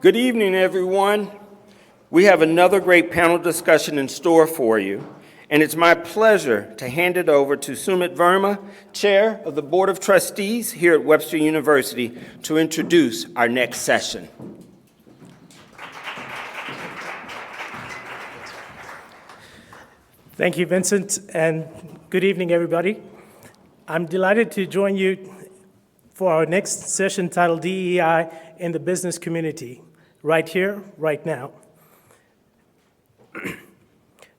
Good evening, everyone. We have another great panel discussion in store for you, and it's my pleasure to hand it over to Sumit Verma, Chair of the Board of Trustees here at Webster University, to introduce our next session. Thank you, Vincent, and good evening, everybody. I'm delighted to join you for our next session titled DEI in the Business Community, right here, right now.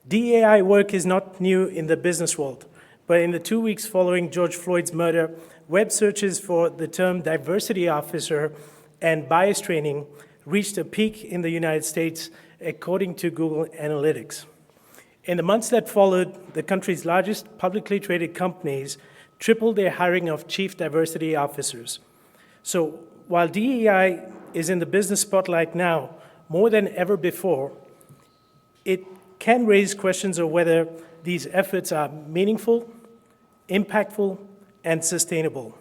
DEI work is not new in the business world, but in the 2 weeks following George Floyd's murder, web searches for the term diversity officer and bias training reached a peak in the United States, according to Google Analytics. In the months that followed, the country's largest publicly traded companies tripled their hiring of chief diversity officers. So while DEI is in the business spotlight now more than ever before, it can raise questions of whether these efforts are meaningful, impactful, and sustainable.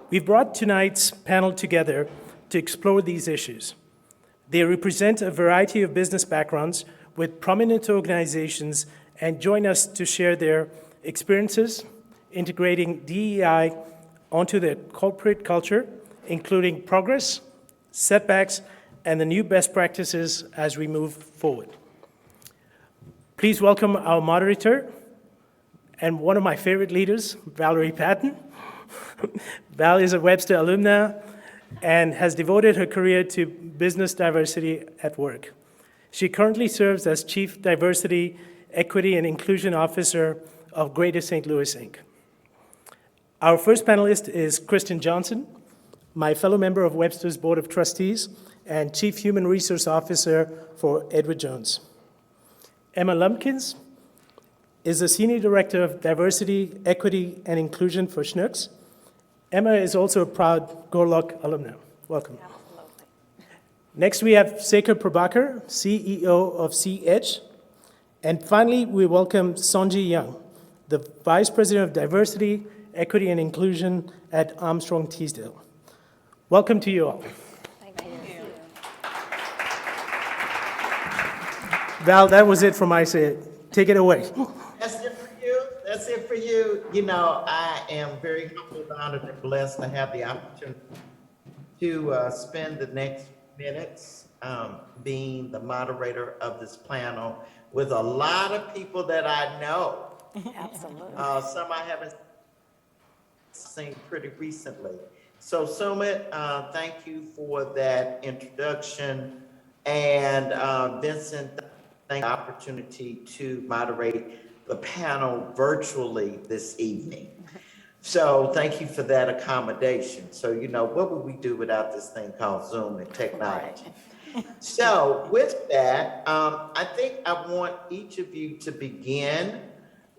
We've brought tonight's panel together to explore these issues. They represent a variety of business backgrounds with prominent organizations and join us to share their experiences integrating DEI onto their corporate culture, including progress, setbacks, and the new best practices as we move forward. Please welcome our moderator and one of my favorite leaders, Valerie Patton. Val is a Webster alumna and has devoted her career to business diversity at work. She currently serves as Chief Diversity, Equity, and Inclusion Officer of Greater St. Louis, Inc. Our first panelist is Kristin Johnson, my fellow member of Webster's Board of Trustees and Chief Human Resource Officer for Edward Jones. Emma Lumpkins is the Senior Director of Diversity, Equity, and Inclusion for Schnucks. Emma is also a proud Gorlock alumna. Welcome. Absolutely. Next, we have Sekhar Prabhakar, CEO of CEdge. And finally, we welcome Sonji Young, the Vice President of Diversity, Equity, and Inclusion at Armstrong Teasdale. Welcome to you all. Thank you. Val, that was it from my side. Take it away. That's it for you. That's it for you. You know, I am very humbled, honored, and blessed to have the opportunity to spend the next minutes being the moderator of this panel with a lot of people that I know. Absolutely. Some I haven't seen pretty recently. So Sumit, thank you for that introduction. And Vincent, thank you for the opportunity to moderate the panel virtually this evening. So thank you for that accommodation. So, you know, what would we do without this thing called Zoom and technology? Right. So with that, I think I want each of you to begin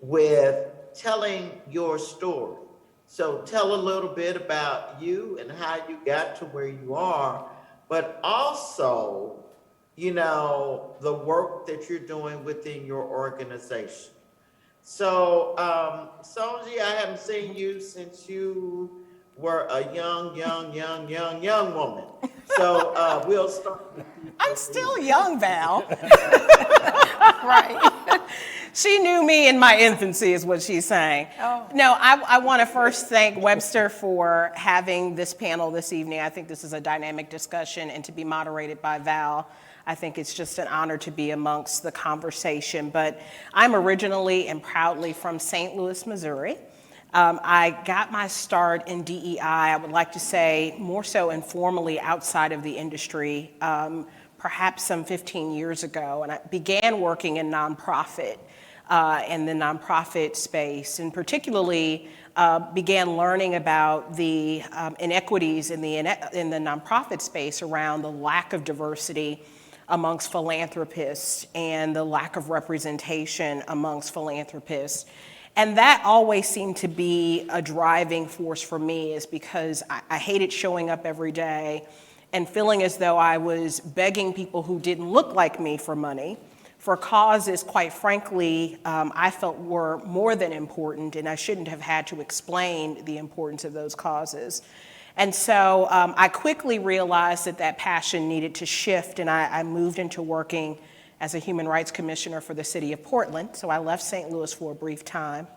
with telling your story. So tell a little bit about you and how you got to where you are, but also, you know, the work that you're doing within your organization. So, Sonji, I haven't seen you since you were a young woman. So we'll start with you. I'm still young, Val. Right. She knew me in my infancy is what she's saying. Oh. No, I want to first thank Webster for having this panel this evening. I think this is a dynamic discussion, and to be moderated by Val, I think it's just an honor to be amongst the conversation. But I'm originally and proudly from St. Louis, Missouri. I got my start in DEI, I would like to say, more so informally outside of the industry, perhaps some 15 years ago. And I began working in nonprofit, in the nonprofit space, and particularly began learning about the inequities in the nonprofit space around the lack of diversity amongst philanthropists and the lack of representation amongst philanthropists. And that always seemed to be a driving force for me, is because I hated showing up every day and feeling as though I was begging people who didn't look like me for money, for causes, quite frankly, I felt were more than important, and I shouldn't have had to explain the importance of those causes. And so I quickly realized that passion needed to shift, and I moved into working as a human rights commissioner for the city of Portland. So I left St. Louis for a brief time.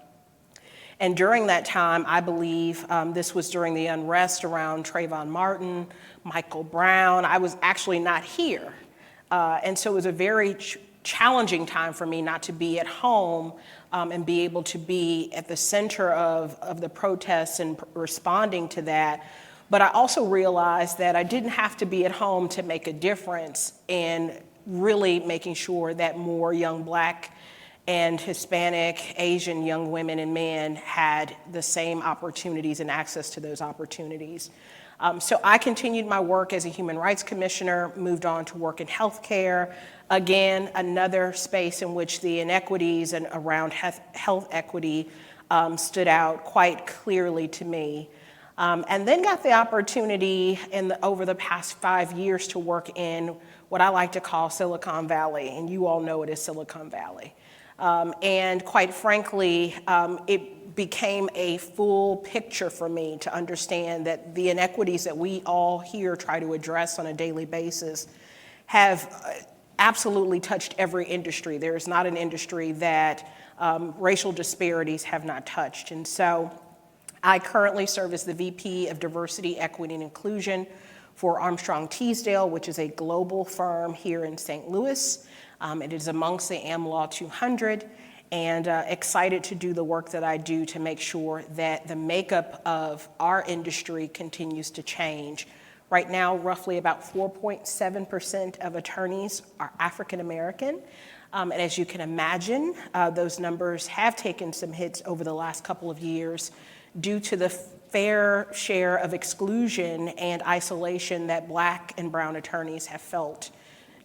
And during that time, I believe this was during the unrest around Trayvon Martin, Michael Brown. I was actually not here. And so it was a very challenging time for me not to be at home and be able to be at the center of the protests and responding to that. But I also realized that I didn't have to be at home to make a difference in really making sure that more young Black and Hispanic, Asian young women and men had the same opportunities and access to those opportunities. So I continued my work as a human rights commissioner, moved on to work in healthcare. Again, another space in which the inequities and around health equity stood out quite clearly to me. And then got the opportunity over the past 5 years to work in what I like to call Silicon Valley, and you all know it as Silicon Valley. And quite frankly, it became a full picture for me to understand that the inequities that we all here try to address on a daily basis have absolutely touched every industry. There is not an industry that racial disparities have not touched. And so I currently serve as the VP of Diversity, Equity, and Inclusion for Armstrong Teasdale, which is a global firm here in St. Louis. It is amongst the AmLaw 200, and excited to do the work that I do to make sure that the makeup of our industry continues to change. Right now, roughly about 4.7% of attorneys are African American. And as you can imagine, those numbers have taken some hits over the last couple of years due to the fair share of exclusion and isolation that Black and brown attorneys have felt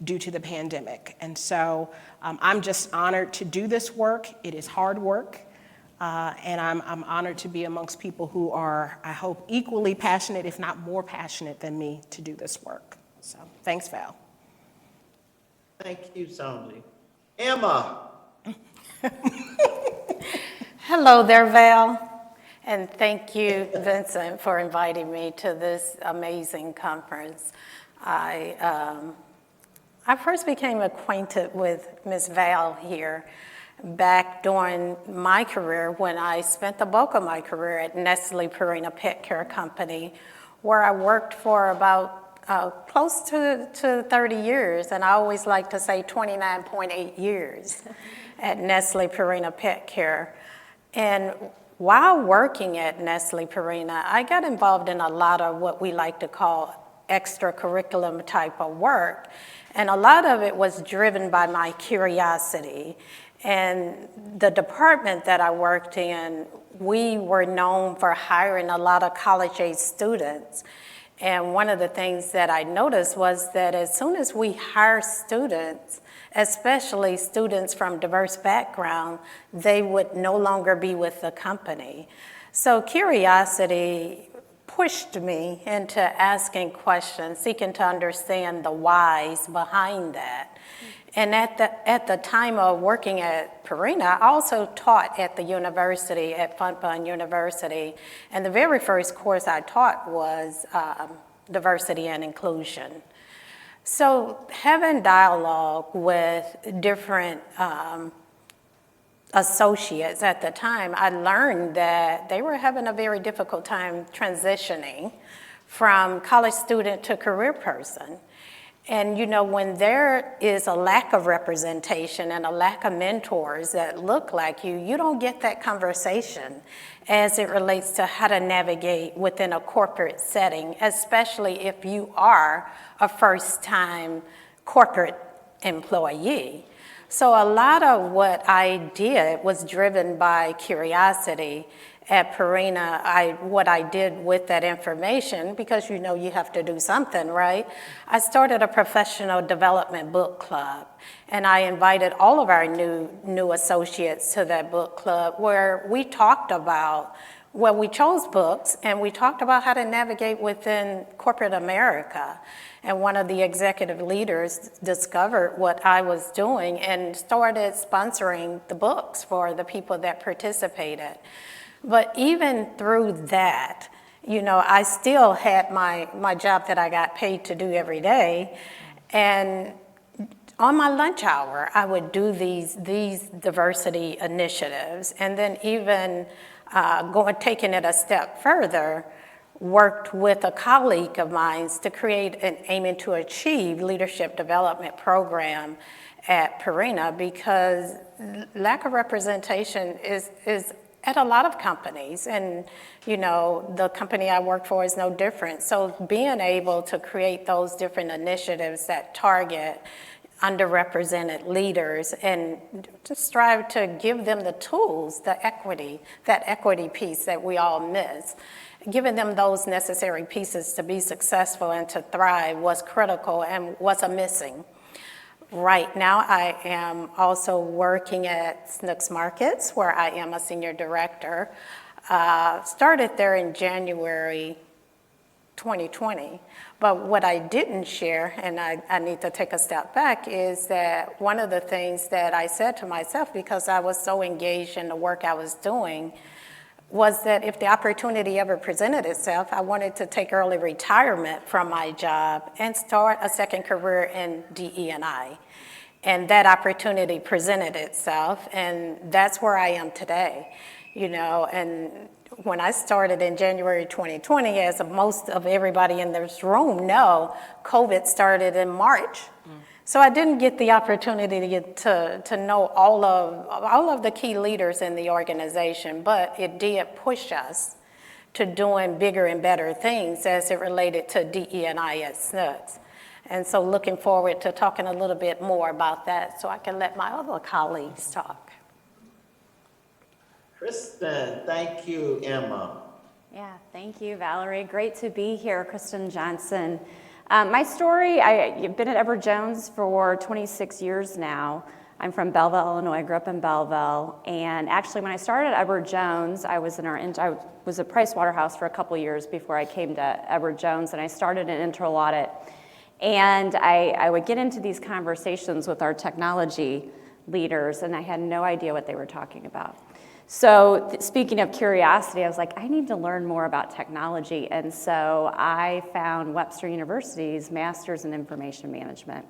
due to the pandemic. And so I'm just honored to do this work. It is hard work. And I'm honored to be amongst people who are, I hope, equally passionate, if not more passionate than me, to do this work. So thanks, Val. Thank you, Sonji. Emma. Hello there, Val. And thank you, Vincent, for inviting me to this amazing conference. I first became acquainted with Ms. Val here back during my career when I spent the bulk of my career at Nestle Purina Pet Care Company, where I worked for about close to 30 years, and I always like to say 29.8 years at Nestle Purina Pet Care. And while working at Nestle Purina, I got involved in a lot of what we like to call extracurriculum type of work. And a lot of it was driven by my curiosity. And the department that I worked in, we were known for hiring a lot of college-age students. And one of the things that I noticed was that as soon as we hire students, especially students from diverse backgrounds, they would no longer be with the company. So curiosity pushed me into asking questions, seeking to understand the whys behind that. And at the time of working at Purina, I also taught at the university, at Fontbonne University, and the very first course I taught was diversity and inclusion. So having dialogue with different associates at the time, I learned that they were having a very difficult time transitioning from college student to career person. And you know, when there is a lack of representation and a lack of mentors that look like you don't get that conversation as it relates to how to navigate within a corporate setting, especially if you are a first-time corporate employee. So a lot of what I did was driven by curiosity. At Purina, what I did with that information, because you know you have to do something, right? I started a professional development book club, and I invited all of our new associates to that book club where we talked about, well, we chose books, and we talked about how to navigate within corporate America. And one of the executive leaders discovered what I was doing and started sponsoring the books for the people that participated. But even through that, you know, I still had my job that I got paid to do every day. And on my lunch hour, I would do these diversity initiatives. And then even taking it a step further, worked with a colleague of mine to create an Aiming to Achieve leadership development program at Purina, because lack of representation is at a lot of companies, and you know, the company I work for is no different. So being able to create those different initiatives that target underrepresented leaders and to strive to give them the tools, that equity piece that we all miss, giving them those necessary pieces to be successful and to thrive was critical and was a missing. Right now, I am also working at Schnuck Markets, where I am a senior director. Started there in January 2020. But what I didn't share, and I need to take a step back, is that one of the things that I said to myself, because I was so engaged in the work I was doing, was that if the opportunity ever presented itself, I wanted to take early retirement from my job and start a second career in DE&I. And that opportunity presented itself, and that's where I am today. You know, and when I started in January 2020, as most of everybody in this room know, COVID started in March. So I didn't get the opportunity to know all of the key leaders in the organization, but it did push us to doing bigger and better things as it related to DE&I at Schnucks. And so looking forward to talking a little bit more about that so I can let my other colleagues talk. Kristin, thank you, Emma. Yeah, thank you, Valerie. Great to be here, Kristin Johnson. My story, I've been at Edward Jones for 26 years now. I'm from Belleville, Illinois, grew up in Belleville. And actually, when I started at Edward Jones, I was at Price Waterhouse for a couple years before I came to Edward Jones, and I started in internal audit. And I would get into these conversations with our technology leaders, and I had no idea what they were talking about. So speaking of curiosity, I was like, I need to learn more about technology. And so I found Webster University's Master's in Information Management.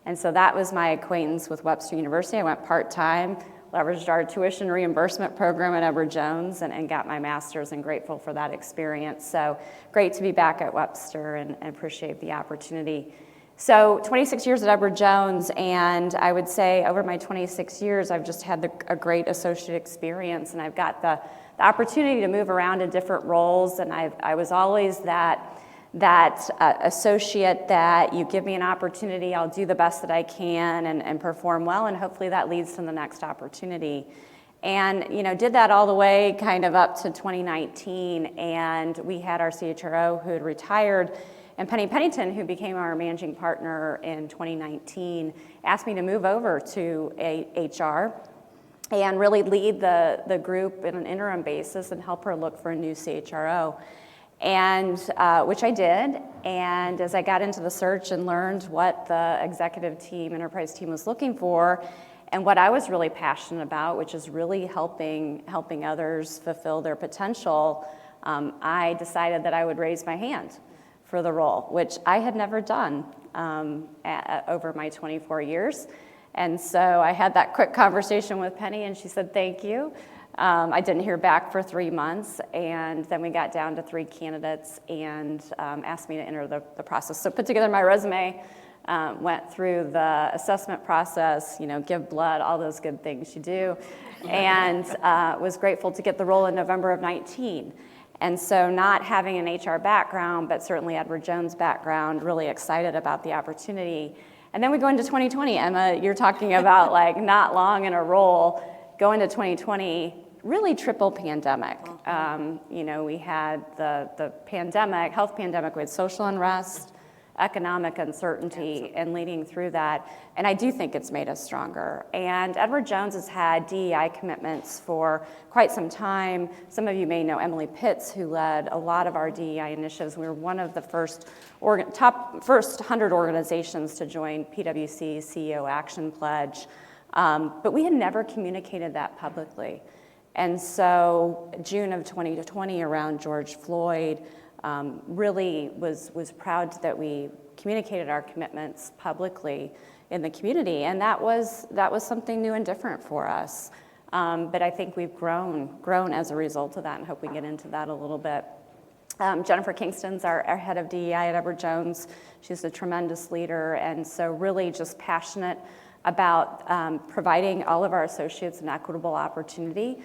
And so that was my acquaintance with Webster University. I went part-time, leveraged our tuition reimbursement program at Edward Jones, and got my master's, and grateful for that experience. So great to be back at Webster, and appreciate the opportunity. So 26 years at Edward Jones, and I would say over my 26 years, I've just had a great associate experience, and I've got the opportunity to move around in different roles, and I was always that associate that you give me an opportunity, I'll do the best that I can and perform well, and hopefully that leads to the next opportunity. And you know, did that all the way kind of up to 2019, and we had our CHRO who had retired, and Penny Pennington, who became our managing partner in 2019, asked me to move over to HR and really lead the group in an interim basis and help her look for a new CHRO. And which I did, and as I got into the search and learned what the executive team, enterprise team was looking for, and what I was really passionate about, which is really helping others fulfill their potential, I decided that I would raise my hand for the role, which I had never done over my 24 years. And so I had that quick conversation with Penny, and she said, thank you. I didn't hear back for 3 months, and then we got down to 3 candidates and asked me to enter the process. So put together my resume, went through the assessment process, you know, give blood, all those good things you do, and was grateful to get the role in November of 19. And so not having an HR background, but certainly Edward Jones background, really excited about the opportunity. And then we go into 2020. Emma, you're talking about like not long in a role. Go into 2020, really triple pandemic. You know, we had the pandemic, health pandemic, we had social unrest, economic uncertainty, and leading through that. And I do think it's made us stronger. And Edward Jones has had DEI commitments for quite some time. Some of you may know Emily Pitts, who led a lot of our DEI initiatives. We were one of the first 100 organizations to join PwC's CEO Action Pledge. But we had never communicated that publicly. And so June of 2020, around George Floyd, really was proud that we communicated our commitments publicly in the community, and that was something new and different for us. But I think we've grown as a result of that, and hope we get into that a little bit. Jennifer Kingston's our head of DEI at Edward Jones. She's a tremendous leader, and so really just passionate about providing all of our associates an equitable opportunity.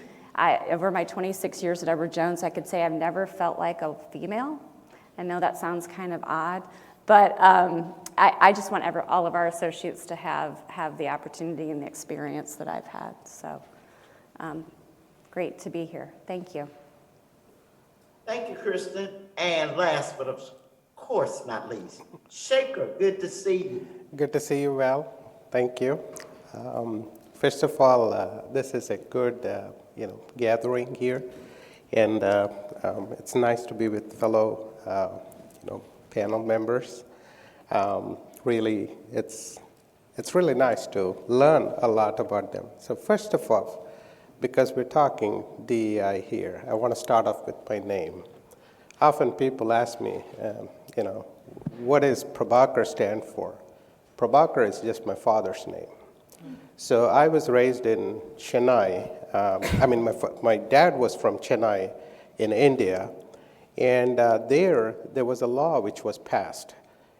Over my 26 years at Edward Jones, I could say I've never felt like a female. I know that sounds kind of odd, but I just want all of our associates to have the opportunity and the experience that I've had. So great to be here. Thank you. Thank you, Kristin. And last but of course not least, Sekhar, good to see you. Good to see you, Val. Thank you. First of all, this is a good gathering here, and it's nice to be with fellow panel members. Really, it's really nice to learn a lot about them. So first of all, because we're talking DEI here, I want to start off with my name. Often people ask me, what does Prabhakar stand for? Prabhakar is just my father's name. So I was raised in Chennai. My dad was from Chennai in India, and there was a law which was passed.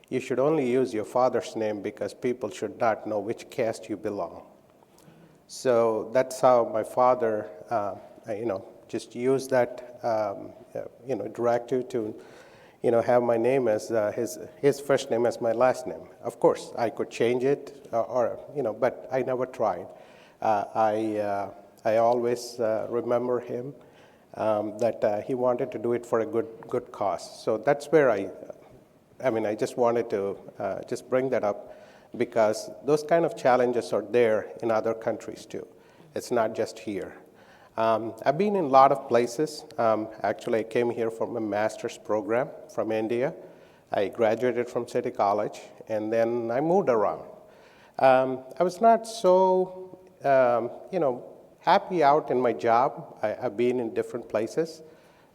You should only use your father's name because people should not know which caste you belong. So that's how my father, just used that, directive to, have my name as his first name as my last name. Of course, I could change it, but I never tried. I always remember him that he wanted to do it for a good cause. So that's where I just wanted to just bring that up, because those kind of challenges are there in other countries too. It's not just here. I've been in a lot of places. Actually, I came here from a master's program from India. I graduated from City College, and then I moved around. I was not so, happy out in my job. I've been in different places.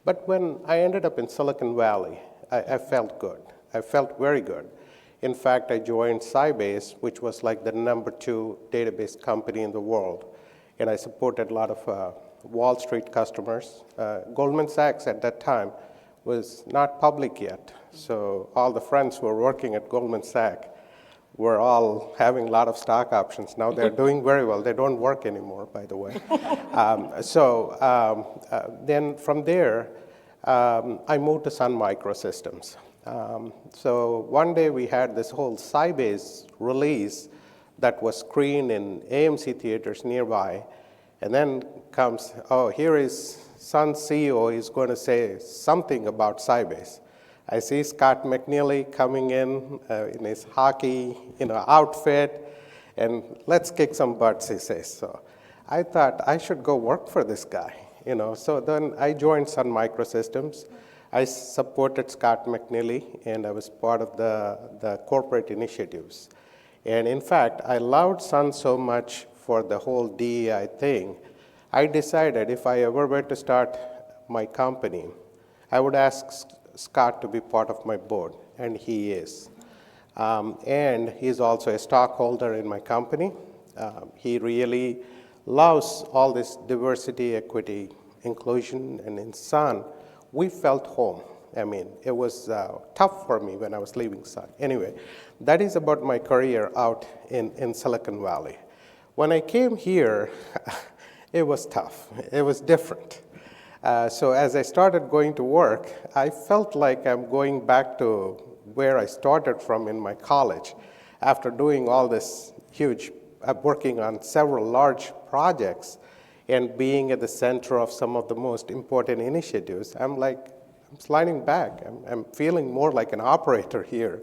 But when I ended up in Silicon Valley, I felt good. I felt very good. In fact, I joined Sybase, which was like the #2 database company in the world. And I supported a lot of Wall Street customers. Goldman Sachs at that time was not public yet. So all the friends who were working at Goldman Sachs were all having a lot of stock options. Now they're doing very well. They don't work anymore, by the way. Then from there, I moved to Sun Microsystems. So one day we had this whole Sybase release that was screened in AMC theaters nearby, and then comes, here is Sun's CEO is going to say something about Sybase. I see Scott McNeely coming in his hockey outfit, and let's kick some butts, he says. So I thought I should go work for this guy. So then I joined Sun Microsystems. I supported Scott McNeely, and I was part of the corporate initiatives. And in fact, I loved Sun so much for the whole DEI thing, I decided if I ever were to start my company, I would ask Scott to be part of my board, and he is. And he's also a stockholder in my company. He really loves all this diversity, equity, inclusion, and in Sun, we felt home. It was tough for me when I was leaving Sun. Anyway, that is about my career out in Silicon Valley. When I came here, it was tough. It was different. So as I started going to work, I felt like I'm going back to where I started from in my college. After doing all this huge, working on several large projects and being at the center of some of the most important initiatives, I'm sliding back. I'm feeling more like an operator here.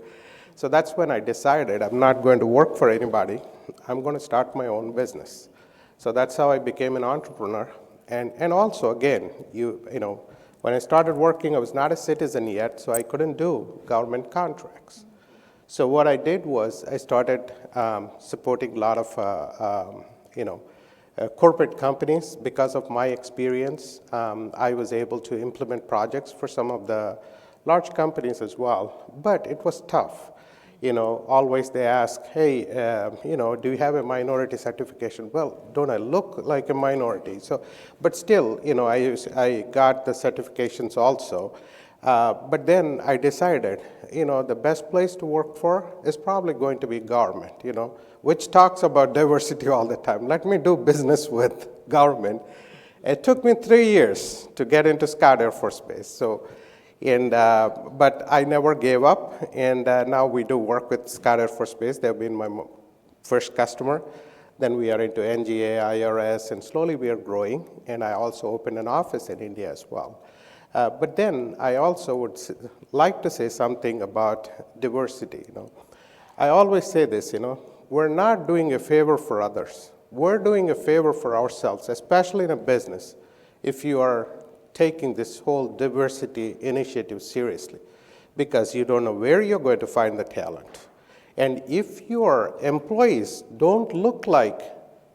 So that's when I decided I'm not going to work for anybody. I'm going to start my own business. So that's how I became an entrepreneur. And also, again, when I started working, I was not a citizen yet, so I couldn't do government contracts. So what I did was I started supporting a lot of, corporate companies. Because of my experience, I was able to implement projects for some of the large companies as well, but it was tough. Always they ask, hey, do you have a minority certification? Well, don't I look like a minority? But still, I got the certifications also. But then I decided, the best place to work for is probably going to be government, which talks about diversity all the time. Let me do business with government. It took me 3 years to get into Scott Air Force Base. But I never gave up, and now we do work with Scott Air Force Base. They've been my first customer. Then we are into NGA, IRS, and slowly we are growing, and I also opened an office in India as well. But then I also would like to say something about diversity. I always say this, we're not doing a favor for others. We're doing a favor for ourselves, especially in a business, if you are taking this whole diversity initiative seriously, because you don't know where you're going to find the talent. And if your employees don't look like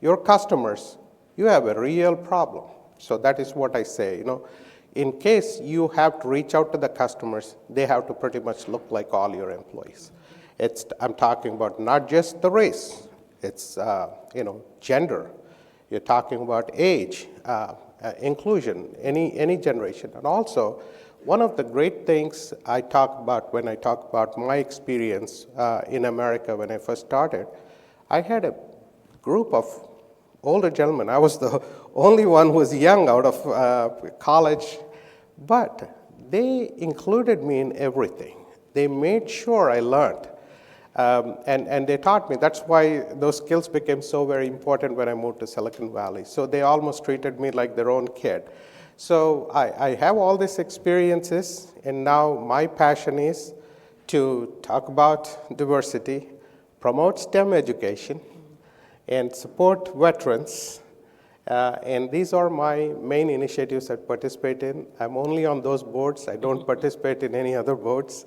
your customers, you have a real problem. So that is what I say, in case you have to reach out to the customers, they have to pretty much look like all your employees. I'm talking about not just the race, it's gender. You're talking about age, inclusion, any generation. And also, one of the great things I talk about when I talk about my experience in America when I first started, I had a group of older gentlemen. I was the only one who was young out of college, but they included me in everything. They made sure I learned. And they taught me. That's why those skills became so very important when I moved to Silicon Valley. So they almost treated me like their own kid. So I have all these experiences, and now my passion is to talk about diversity, promote STEM education, and support veterans. And these are my main initiatives I participate in. I'm only on those boards. I don't participate in any other boards.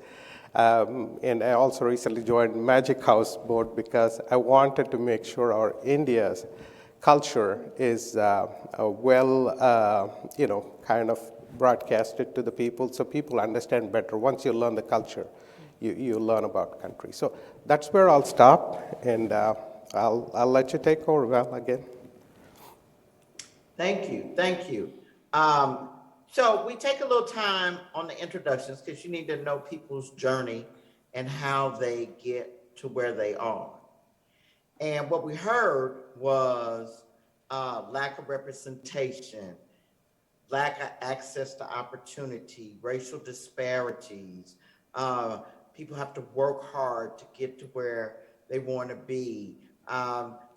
And I also recently joined Magic House board because I wanted to make sure our India's culture is kind of broadcasted to the people so people understand better. Once you learn the culture, you learn about country. So that's where I'll stop, and I'll let you take over, Val, again. Thank you. So we take a little time on the introductions because you need to know people's journey and how they get to where they are. And what we heard was lack of representation, lack of access to opportunity, racial disparities. People have to work hard to get to where they want to be.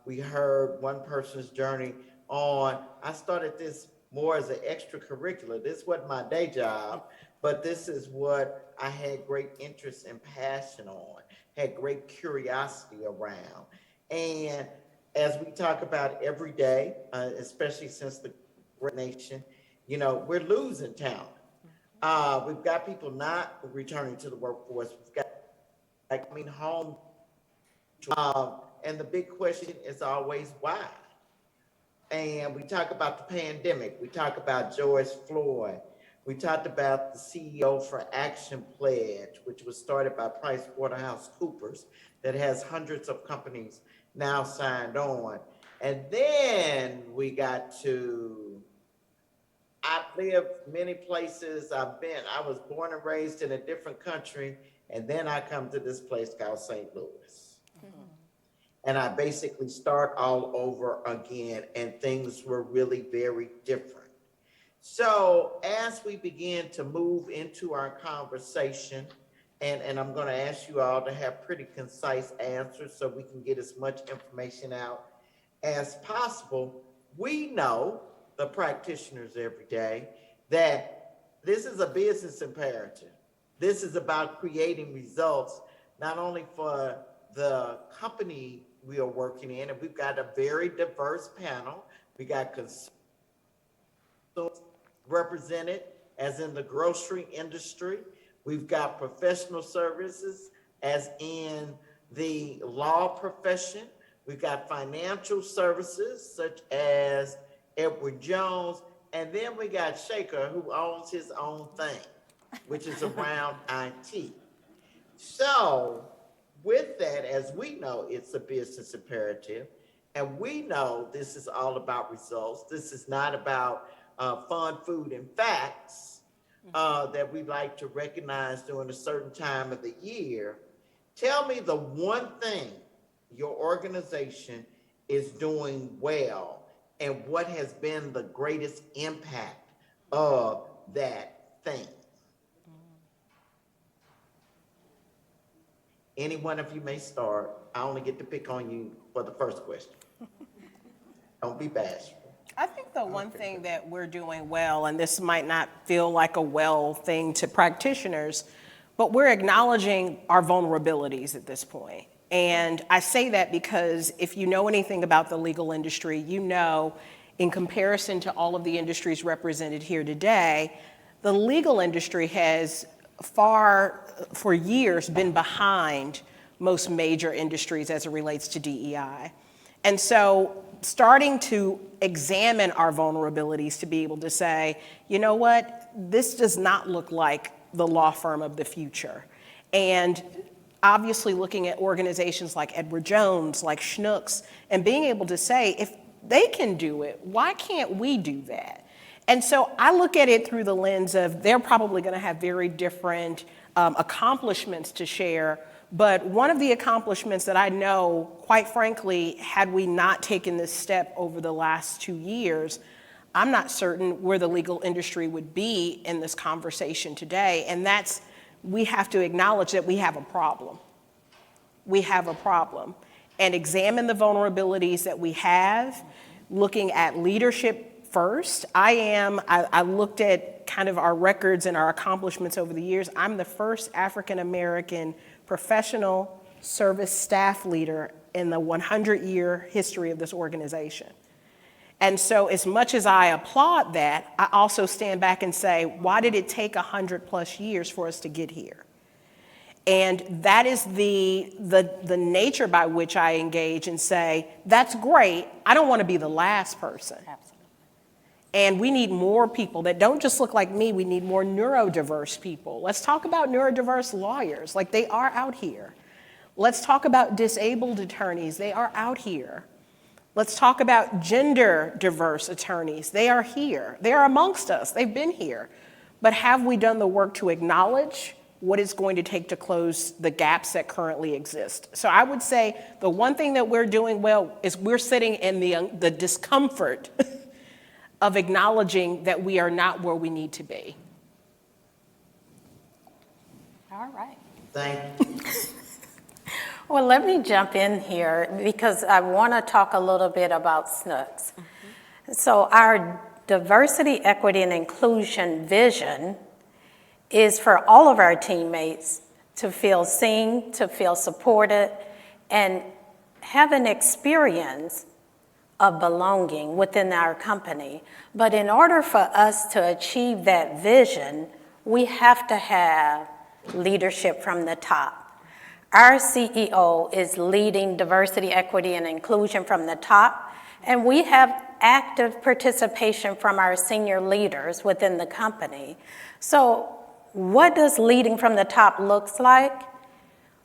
We heard one person's journey on, I started this more as an extracurricular. This wasn't my day job, but this is what I had great interest and passion on, had great curiosity around. And as we talk about every day, especially since the great nation, we're losing talent. We've got people not returning to the workforce. We've got coming home. And the big question is always why? And we talk about the pandemic. We talk about George Floyd. We talked about the CEO for Action Pledge, which was started by PricewaterhouseCoopers, that has hundreds of companies now signed on. And then we got to, I've lived many places. I was born and raised in a different country. And then I come to this place called St. Louis. Mm-hmm. And I basically start all over again, and things were really very different. So as we begin to move into our conversation, and I'm going to ask you all to have pretty concise answers so we can get as much information out as possible. We know, the practitioners every day, that this is a business imperative. This is about creating results, not only for the company we are working in, and we've got a very diverse panel. We got consumers represented, as in the grocery industry. We've got professional services, as in the law profession. We've got financial services such as Edward Jones, and then we got Sekhar, who owns his own thing, which is around IT. So with that, as we know, it's a business imperative, and we know this is all about results. This is not about fun, food, and facts that we like to recognize during a certain time of the year. Tell me the one thing your organization is doing well and what has been the greatest impact of that thing. Any one of you may start. I only get to pick on you for the first question. Don't be bashful. I think the one thing that we're doing well, and this might not feel like a well thing to practitioners, but we're acknowledging our vulnerabilities at this point. And I say that because if you know anything about the legal industry, you know, in comparison to all of the industries represented here today, the legal industry has for years been behind most major industries as it relates to DEI. And so starting to examine our vulnerabilities to be able to say, you know what, this does not look like the law firm of the future. And obviously looking at organizations like Edward Jones, like Schnuck's, and being able to say, if they can do it, why can't we do that? And so I look at it through the lens of they're probably going to have very different accomplishments to share. But one of the accomplishments that I know, quite frankly, had we not taken this step over the last 2 years, I'm not certain where the legal industry would be in this conversation today. And that's, we have to acknowledge that we have a problem. We have a problem. And examine the vulnerabilities that we have, looking at leadership first. I looked at kind of our records and our accomplishments over the years. I'm the first African-American professional service staff leader in the 100-year history of this organization. And so as much as I applaud that, I also stand back and say, why did it take 100+ years for us to get here? And that is the nature by which I engage and say, that's great. I don't want to be the last person. Absolutely. And we need more people that don't just look like me. We need more neurodiverse people. Let's talk about neurodiverse lawyers. Like, they are out here. Let's talk about disabled attorneys. They are out here. Let's talk about gender diverse attorneys. They are here. They are amongst us. They've been here. But have we done the work to acknowledge what it's going to take to close the gaps that currently exist? So I would say the one thing that we're doing well is we're sitting in the discomfort of acknowledging that we are not where we need to be. All right. Thank you. Well, let me jump in here because I want to talk a little bit about Schnuck's. Mm-hmm. So our diversity, equity, and inclusion vision is for all of our teammates to feel seen, to feel supported, and have an experience of belonging within our company. But in order for us to achieve that vision, we have to have leadership from the top. Our CEO is leading diversity, equity, and inclusion from the top, and we have active participation from our senior leaders within the company. So what does leading from the top looks like?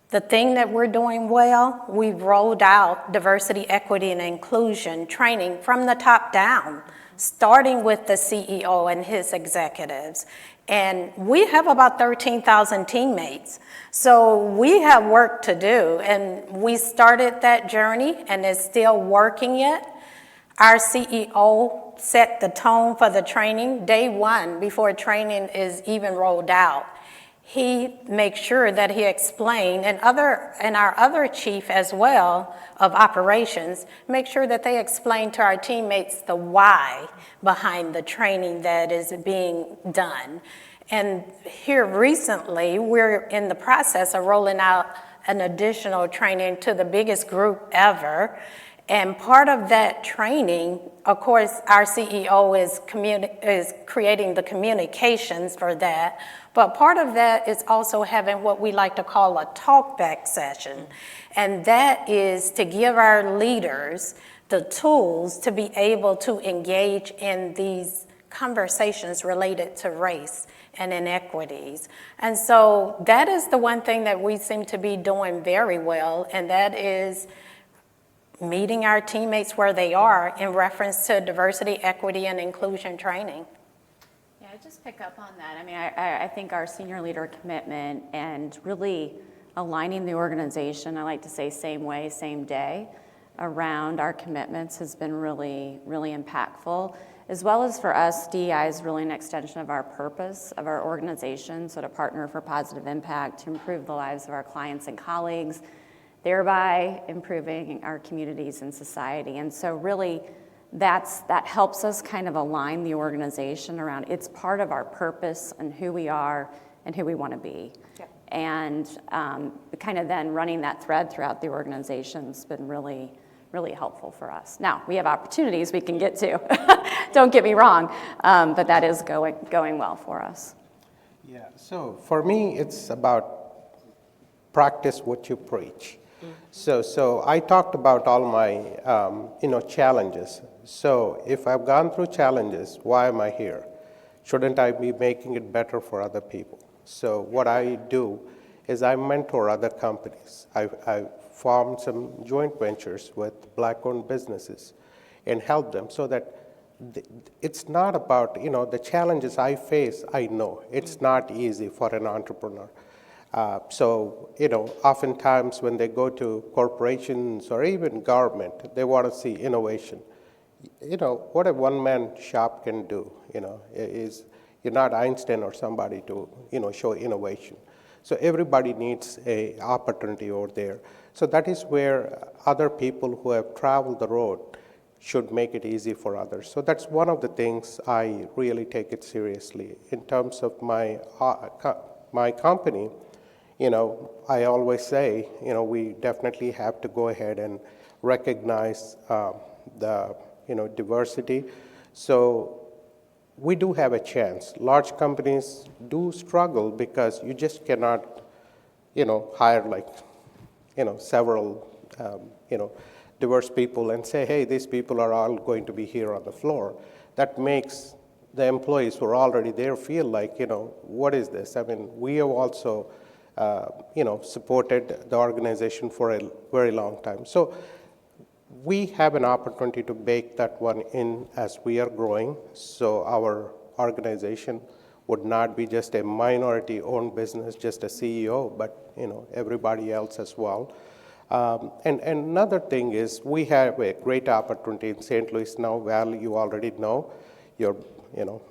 The thing that we're doing well, we've rolled out diversity, equity, and inclusion training from the top down, starting with the CEO and his executives. And we have about 13,000 teammates. So we have work to do, and we started that journey and is still working it. Our CEO set the tone for the training day one before training is even rolled out. He makes sure that he explained, and our other chief as well of operations, make sure that they explain to our teammates the why behind the training that is being done. And here recently, we're in the process of rolling out an additional training to the biggest group ever. And part of that training, of course, our CEO is creating the communications for that, but part of that is also having what we like to call a talkback session. And that is to give our leaders the tools to be able to engage in these conversations related to race and inequities. And so that is the one thing that we seem to be doing very well, and that is meeting our teammates where they are in reference to diversity, equity, and inclusion training. Yeah, I just pick up on that. I mean, I think our senior leader commitment and really aligning the organization, I like to say same way, same day, around our commitments has been really, really impactful. As well as for us, DEI is really an extension of our purpose of our organization, so to partner for positive impact, to improve the lives of our clients and colleagues, thereby improving our communities and society. And so really, that helps us kind of align the organization around, it's part of our purpose and who we are and who we want to be. Yep. And kind of then running that thread throughout the organization's been really, really helpful for us. Now, we have opportunities we can get to, don't get me wrong, but that is going well for us. Yeah, so for me, it's about practice what you preach. So I talked about all my challenges. So if I've gone through challenges, why am I here? Shouldn't I be making it better for other people? So what I do is I mentor other companies. I formed some joint ventures with Black-owned businesses and help them so that it's not about, the challenges I face, I know. It's not easy for an entrepreneur. So, oftentimes when they go to corporations or even government, they want to see innovation. What a one-man shop can do, is you're not Einstein or somebody to, show innovation. So everybody needs an opportunity over there. So that is where other people who have traveled the road should make it easy for others. So that's one of the things I really take it seriously. In terms of my company, I always say, we definitely have to go ahead and recognize the, diversity. So we do have a chance. Large companies do struggle because you just cannot, hire several, diverse people and say, hey, these people are all going to be here on the floor. That makes the employees who are already there feel like, what is this? I mean, we have also supported the organization for a very long time. So we have an opportunity to bake that one in as we are growing. So our organization would not be just a minority-owned business, just a CEO, but everybody else as well. And another thing is we have a great opportunity in St. Louis now. Val, you already know. You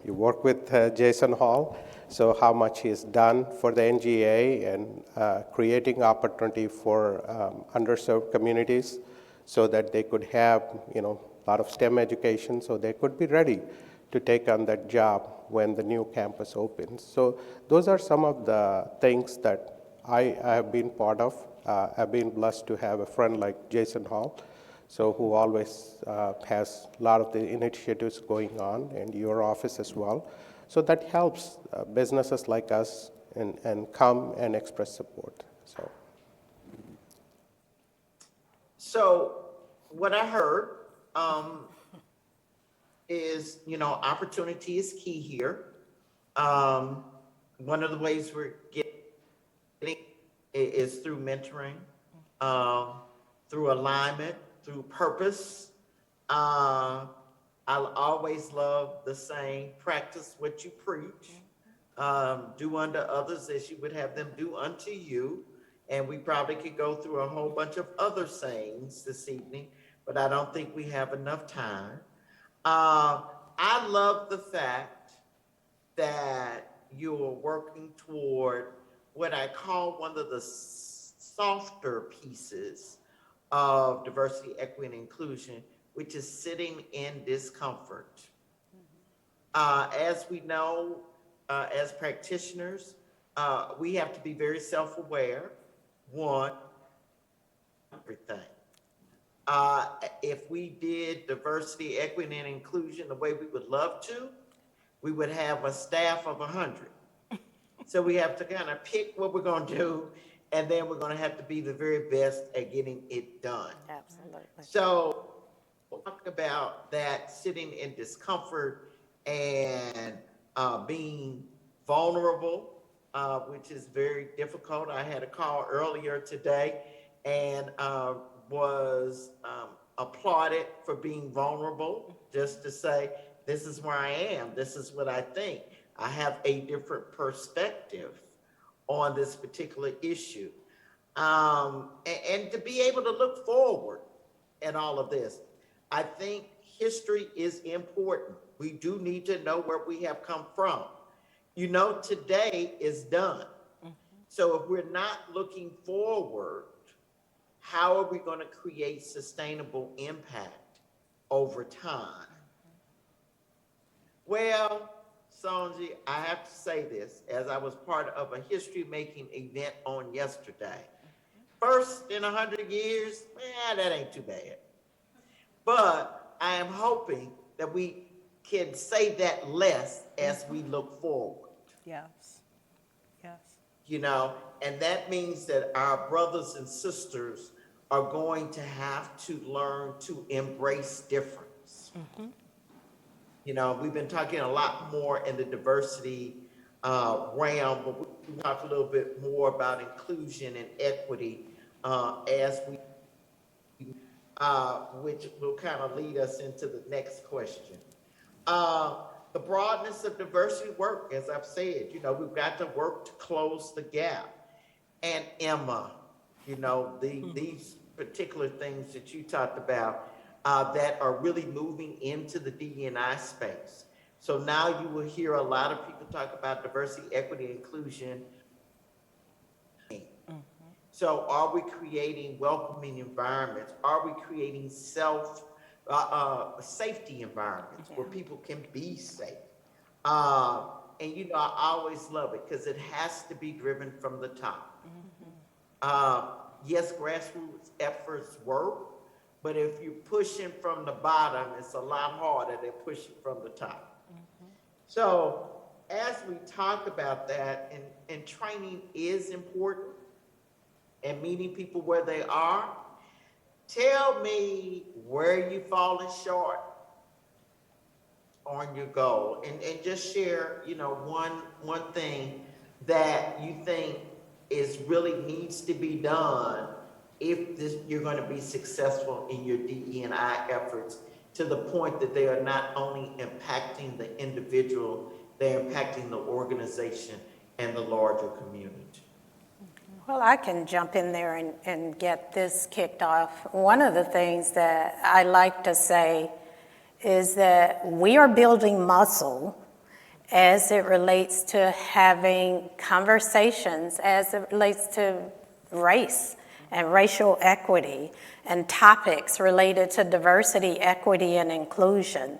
work with Jason Hall. So how much he's done for the NGA and creating opportunity for underserved communities so that they could have, a lot of STEM education so they could be ready to take on that job when the new campus opens. So those are some of the things that I have been part of. I've been blessed to have a friend like Jason Hall, so who always has a lot of the initiatives going on, and your office as well. So that helps businesses like us and come and express support. So what I heard is, opportunity is key here. One of the ways we're getting is through mentoring, through alignment, through purpose. I'll always love the saying, practice what you preach. Do unto others as you would have them do unto you. And we probably could go through a whole bunch of other sayings this evening, but I don't think we have enough time. I love the fact that you're working toward what I call one of the softer pieces of diversity, equity, and inclusion, which is sitting in discomfort. As we know, as practitioners, we have to be very self-aware. One, everything. If we did diversity, equity, and inclusion the way we would love to, we would have a staff of 100. So we have to kind of pick what we're going to do, and then we're going to have to be the very best at getting it done. Absolutely. So talk about that sitting in discomfort and being vulnerable, which is very difficult. I had a call earlier today and was applauded for being vulnerable, just to say, this is where I am, this is what I think. I have a different perspective on this particular issue. And to be able to look forward in all of this. I think history is important. We do need to know where we have come from. You know, today is done. So if we're not looking forward, how are we going to create sustainable impact over time? Well, Sonji, I have to say this, as I was part of a history-making event on yesterday. First in 100 years, that ain't too bad. But I am hoping that we can say that less as we look forward. Yes, yes. You know, and that means that our brothers and sisters are going to have to learn to embrace difference. You know, we've been talking a lot more in the diversity realm, but we talk a little bit more about inclusion and equity as we, which will kind of lead us into the next question. The broadness of diversity work, as I've said, you know, we've got to work to close the gap. And Emma, you know, these particular things that you talked about that are really moving into the DE&I space. So now you will hear a lot of people talk about diversity, equity, inclusion. So are we creating welcoming environments? Are we creating safety environments where people can be safe? And you know, I always love it because it has to be driven from the top. Yes, grassroots efforts work, but if you're pushing from the bottom, it's a lot harder than pushing from the top. So as we talk about that, and training is important, and meeting people where they are, tell me where you've fallen short on your goal, and just share, you know, one thing that you think is really needs to be done if you're going to be successful in your DE&I efforts, to the point that they are not only impacting the individual, they're impacting the organization and the larger community. Well, I can jump in there and get this kicked off. One of the things that I like to say is that we are building muscle as it relates to having conversations, as it relates to race and racial equity and topics related to diversity, equity, and inclusion.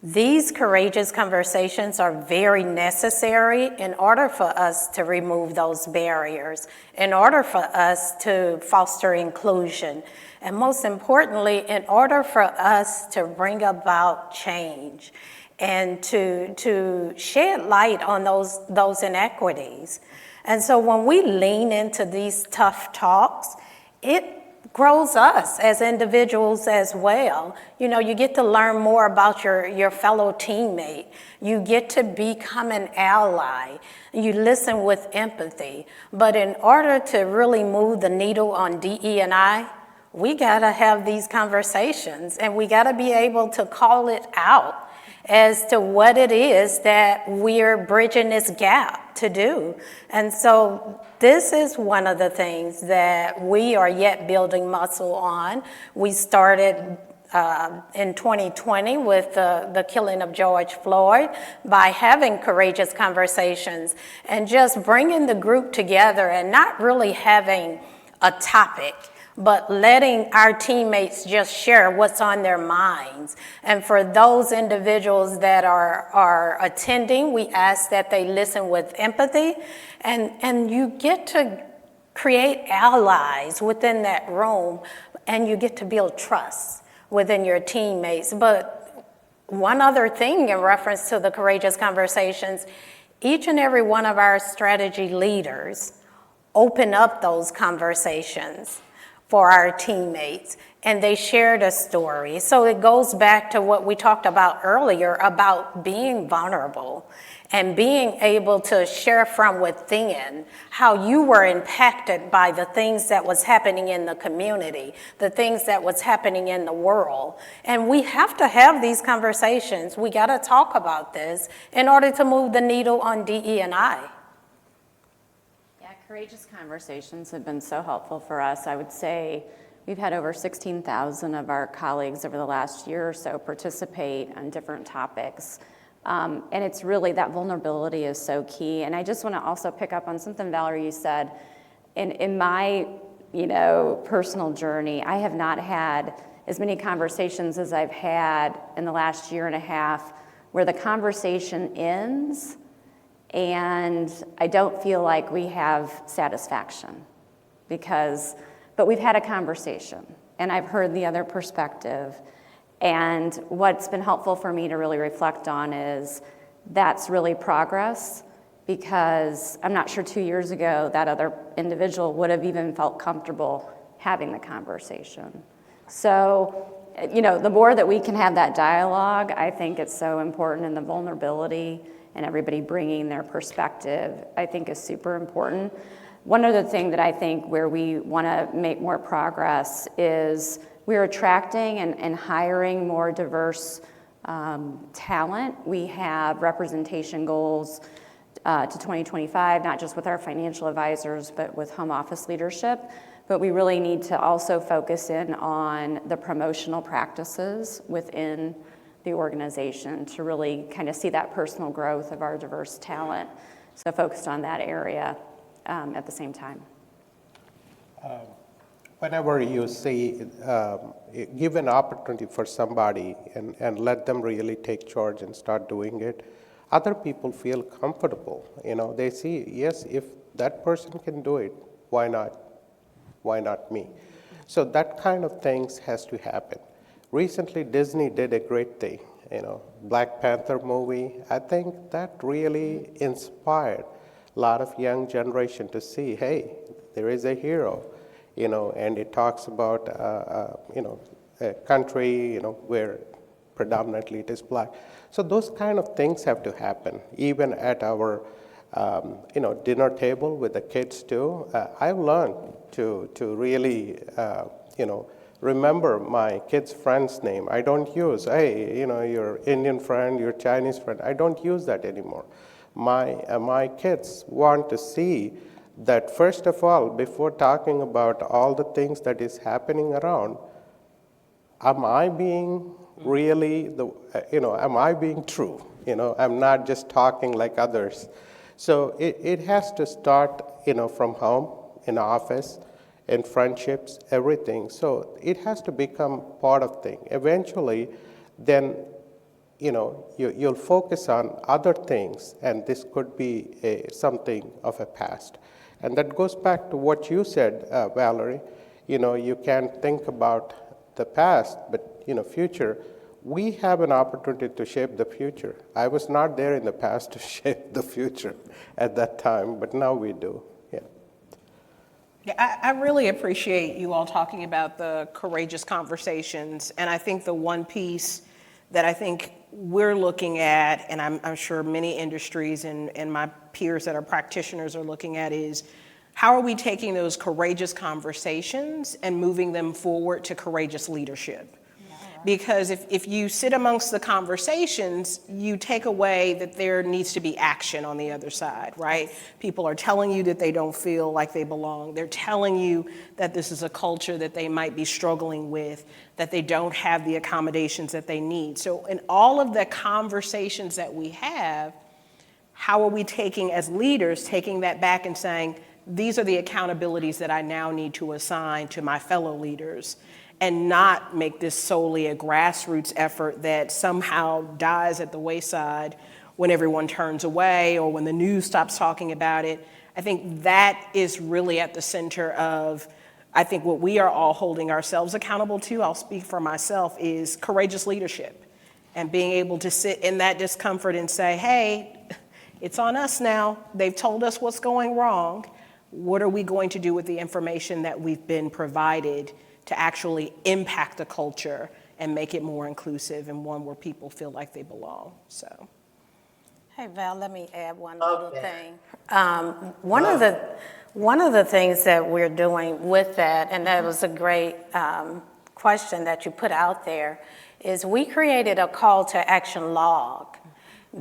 These courageous conversations are very necessary in order for us to remove those barriers, in order for us to foster inclusion, and most importantly, in order for us to bring about change and to shed light on those inequities. And so when we lean into these tough talks, it grows us as individuals as well. You know, you get to learn more about your fellow teammate. You get to become an ally. You listen with empathy. But in order to really move the needle on DE&I, we gotta have these conversations, and we gotta be able to call it out as to what it is that we're bridging this gap to do. And so this is one of the things that we are yet building muscle on. We started in 2020 with the killing of George Floyd by having courageous conversations and just bringing the group together and not really having a topic, but letting our teammates just share what's on their minds. And for those individuals that are attending, we ask that they listen with empathy, and you get to create allies within that room, and you get to build trust within your teammates. But one other thing in reference to the courageous conversations, each and every one of our strategy leaders open up those conversations for our teammates, and they shared a story. So it goes back to what we talked about earlier about being vulnerable and being able to share from within how you were impacted by the things that was happening in the community, the things that was happening in the world. And we have to have these conversations. We got to talk about this in order to move the needle on DE&I. Yeah, courageous conversations have been so helpful for us. I would say we've had over 16,000 of our colleagues over the last year or so participate on different topics. And it's really, that vulnerability is so key. And I just want to also pick up on something, Valerie, you said. In my, personal journey, I have not had as many conversations as I've had in the last year and a half where the conversation ends and I don't feel like we have satisfaction but we've had a conversation and I've heard the other perspective. And what's been helpful for me to really reflect on is that's really progress, because I'm not sure 2 years ago that other individual would have even felt comfortable having the conversation. So, the more that we can have that dialogue, I think it's so important, and the vulnerability and everybody bringing their perspective, I think is super important. One other thing that I think where we want to make more progress is we're attracting and hiring more diverse talent. We have representation goals to 2025, not just with our financial advisors, but with home office leadership. But we really need to also focus in on the promotional practices within the organization to really kind of see that personal growth of our diverse talent. So focused on that area at the same time. Whenever you see, give an opportunity for somebody and let them really take charge and start doing it, other people feel comfortable. They see, yes, if that person can do it, why not? Why not me? So that kind of things has to happen. Recently, Disney did a great thing, Black Panther movie. I think that really inspired a lot of young generation to see, hey, there is a hero. And it talks about, a country, where predominantly it is black. So those kind of things have to happen, even at our, dinner table with the kids too. I've learned to really, remember my kid's friend's name. I don't use, hey, your Indian friend, your Chinese friend. I don't use that anymore. My kids want to see that, first of all, before talking about all the things that is happening around, am I being really am I being true? I'm not just talking like others. So it has to start, from home, in office, in friendships, everything. So it has to become part of thing. Eventually, then, you'll focus on other things, and this could be something of a past. And that goes back to what you said, Valerie. You can't think about the past, but, future. We have an opportunity to shape the future. I was not there in the past to shape the future at that time, but now we do. Yeah, I really appreciate you all talking about the courageous conversations. And I think the one piece that I think we're looking at, and I'm sure many industries and my peers that are practitioners are looking at, is how are we taking those courageous conversations and moving them forward to courageous leadership? Because if you sit amongst the conversations, you take away that there needs to be action on the other side, right? People are telling you that they don't feel like they belong. They're telling you that this is a culture that they might be struggling with, that they don't have the accommodations that they need. So in all of the conversations that we have, how are we taking, as leaders, taking that back and saying, these are the accountabilities that I now need to assign to my fellow leaders, and not make this solely a grassroots effort that somehow dies at the wayside when everyone turns away or when the news stops talking about it. I think that is really at the center of, I think what we are all holding ourselves accountable to, I'll speak for myself, is courageous leadership and being able to sit in that discomfort and say, hey, it's on us now. They've told us what's going wrong. What are we going to do with the information that we've been provided to actually impact the culture and make it more inclusive and one where people feel like they belong, so. Hey, Val, let me add one Love little that. thing. One of the things that we're doing with that, and that was a great question that you put out there, is we created a call to action log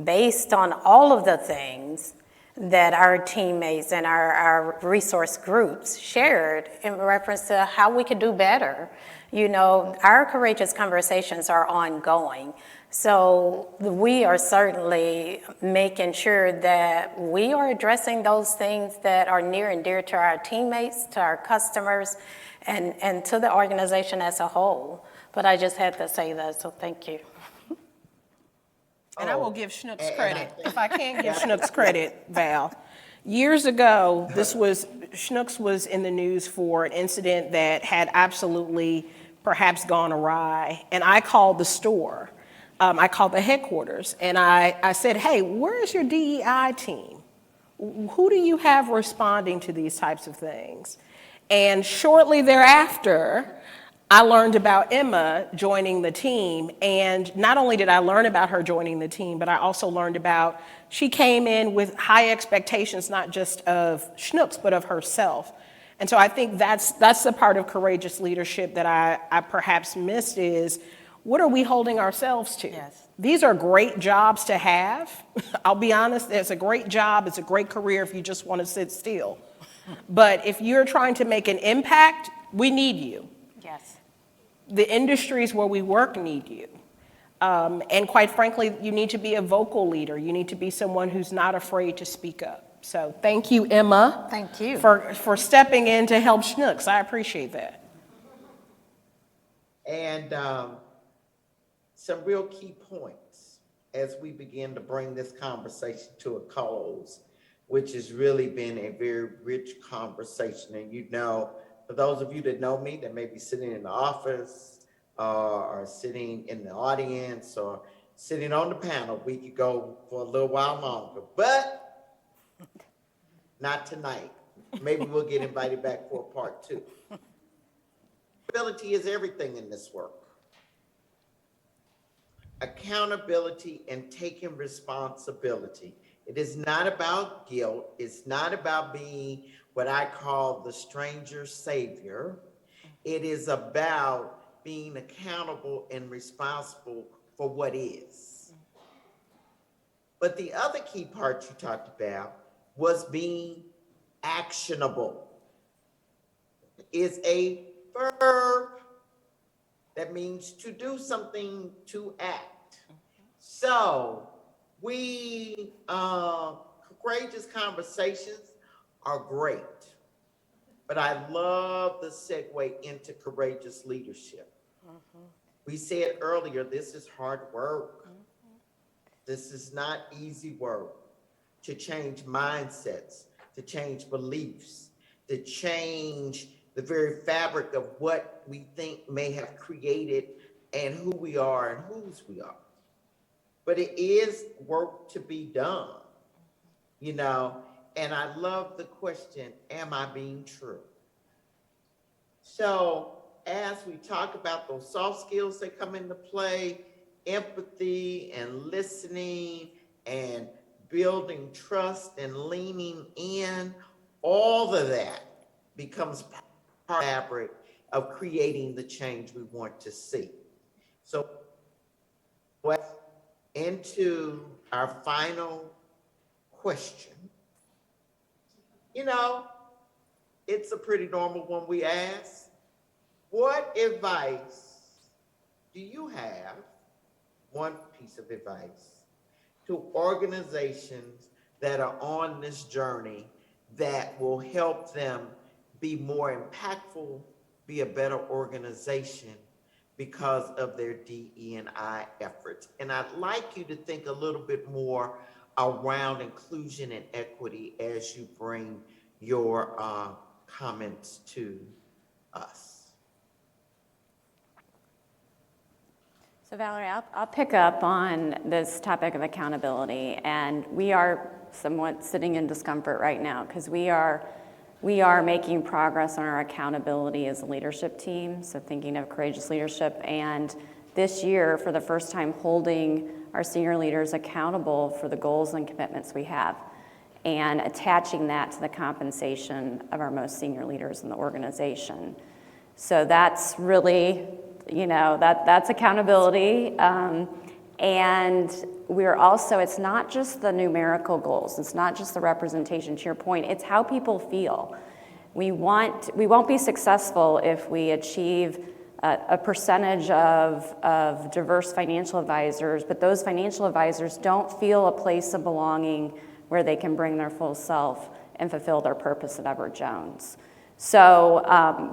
based on all of the things that our teammates and our resource groups shared in reference to how we could do better. You know, our courageous conversations are ongoing. So we are certainly making sure that we are addressing those things that are near and dear to our teammates, to our customers, and to the organization as a whole. But I just had to say that, so thank you. And I will give Schnucks credit, if I can give Schnucks credit, Val. Years ago, Schnucks was in the news for an incident that had absolutely perhaps gone awry, and I called the store. I called the headquarters, and I said, hey, where is your DEI team? Who do you have responding to these types of things? And shortly thereafter, I learned about Emma joining the team, and not only did I learn about her joining the team, but I also learned about, she came in with high expectations, not just of Schnucks, but of herself. And so I think that's the part of courageous leadership that I perhaps missed is, what are we holding ourselves to? Yes. These are great jobs to have. I'll be honest, it's a great job, it's a great career if you just want to sit still. But if you're trying to make an impact, we need you. Yes. The industries where we work need you. And quite frankly, you need to be a vocal leader. You need to be someone who's not afraid to speak up. So thank you, Emma. Thank you. For stepping in to help Schnucks. I appreciate that. And some real key points as we begin to bring this conversation to a close, which has really been a very rich conversation. And you know, for those of you that know me, that may be sitting in the office or sitting in the audience or sitting on the panel, we could go for a little while longer, but not tonight. Maybe we'll get invited back for a part 2. Accountability is everything in this work. Accountability and taking responsibility. It is not about guilt. It's not about being what I call the stranger savior. It is about being accountable and responsible for what is. But the other key part you talked about was being actionable. Is a verb that means to do something, to act. So courageous conversations are great, but I love the segue into courageous leadership. We said earlier, this is hard work. This is not easy work to change mindsets, to change beliefs, to change the very fabric of what we think may have created and who we are and whose we are. But it is work to be done, you know, and I love the question, am I being true? So as we talk about those soft skills that come into play, empathy and listening and building trust and leaning in, all of that becomes part of the fabric of creating the change we want to see. So into our final question. You know, it's a pretty normal one we ask. What advice do you have, one piece of advice, to organizations that are on this journey that will help them be more impactful, be a better organization because of their DE&I efforts? And I'd like you to think a little bit more around inclusion and equity as you bring your comments to us. So Valerie, I'll pick up on this topic of accountability, and we are somewhat sitting in discomfort right now because we are making progress on our accountability as a leadership team, so thinking of courageous leadership, and this year, for the first time, holding our senior leaders accountable for the goals and commitments we have, and attaching that to the compensation of our most senior leaders in the organization. So that's really, that's accountability. And we're also, it's not just the numerical goals, it's not just the representation, to your point, it's how people feel. We won't be successful if we achieve a percentage of diverse financial advisors, but those financial advisors don't feel a place of belonging where they can bring their full self and fulfill their purpose at Everett Jones. So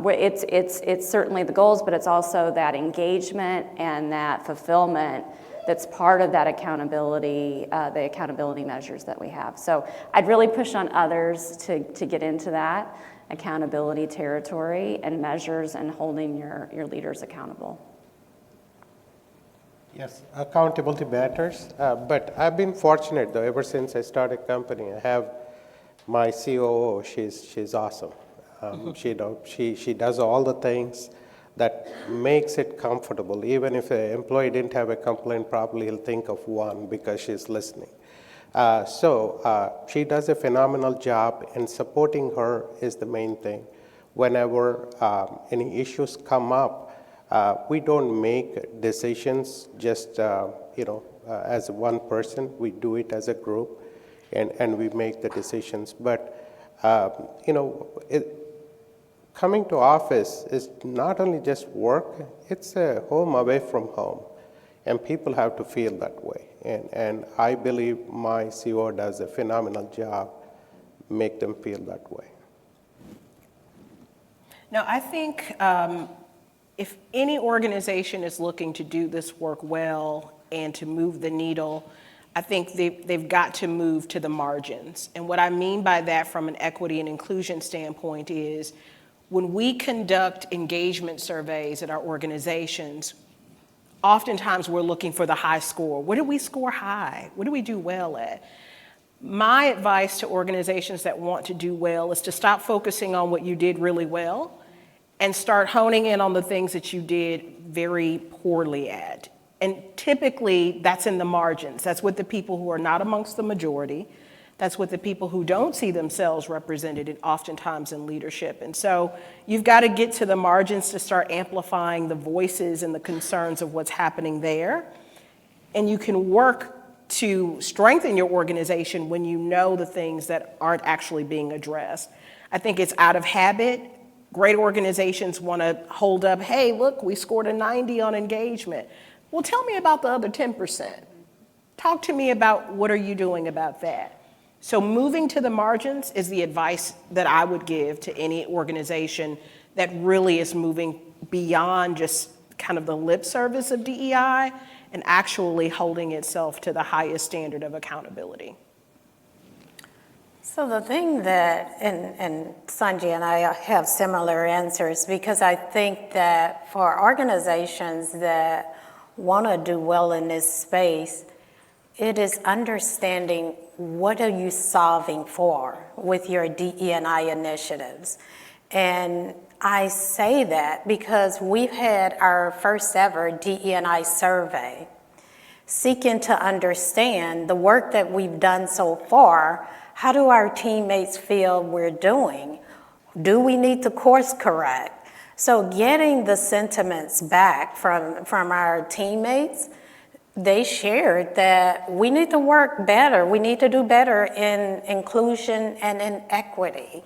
it's certainly the goals, but it's also that engagement and that fulfillment that's part of that accountability, the accountability measures that we have. So I'd really push on others to get into that accountability territory and measures and holding your leaders accountable. Yes, accountability matters, but I've been fortunate though, ever since I started company. I have my COO, she's awesome. She does all the things that makes it comfortable. Even if an employee didn't have a complaint, probably he'll think of one because she's listening. So she does a phenomenal job, and supporting her is the main thing. Whenever any issues come up, we don't make decisions just as one person. We do it as a group, and we make the decisions. But coming to office is not only just work; it's a home away from home, and people have to feel that way. And I believe my CO does a phenomenal job, make them feel that way. Now, I think if any organization is looking to do this work well and to move the needle, I think they've got to move to the margins. And what I mean by that from an equity and inclusion standpoint is when we conduct engagement surveys at our organizations, oftentimes we're looking for the high score. What do we score high? What do we do well at? My advice to organizations that want to do well is to stop focusing on what you did really well and start honing in on the things that you did very poorly at. And typically that's in the margins. That's with the people who are not amongst the majority. That's with the people who don't see themselves represented oftentimes in leadership. And so you've got to get to the margins to start amplifying the voices and the concerns of what's happening there. And you can work to strengthen your organization when you know the things that aren't actually being addressed. I think it's out of habit. Great organizations want to hold up, hey, look, we scored a 90 on engagement. Well, tell me about the other 10%. Talk to me about what are you doing about that. So moving to the margins is the advice that I would give to any organization that really is moving beyond just kind of the lip service of DEI and actually holding itself to the highest standard of accountability. So the thing that, and Sanji and I have similar answers, because I think that for organizations that want to do well in this space, it is understanding what are you solving for with your DE&I initiatives. And I say that because we've had our first ever DE&I survey seeking to understand the work that we've done so far. How do our teammates feel we're doing? Do we need to course correct? So getting the sentiments back from our teammates, they shared that we need to work better. We need to do better in inclusion and in equity.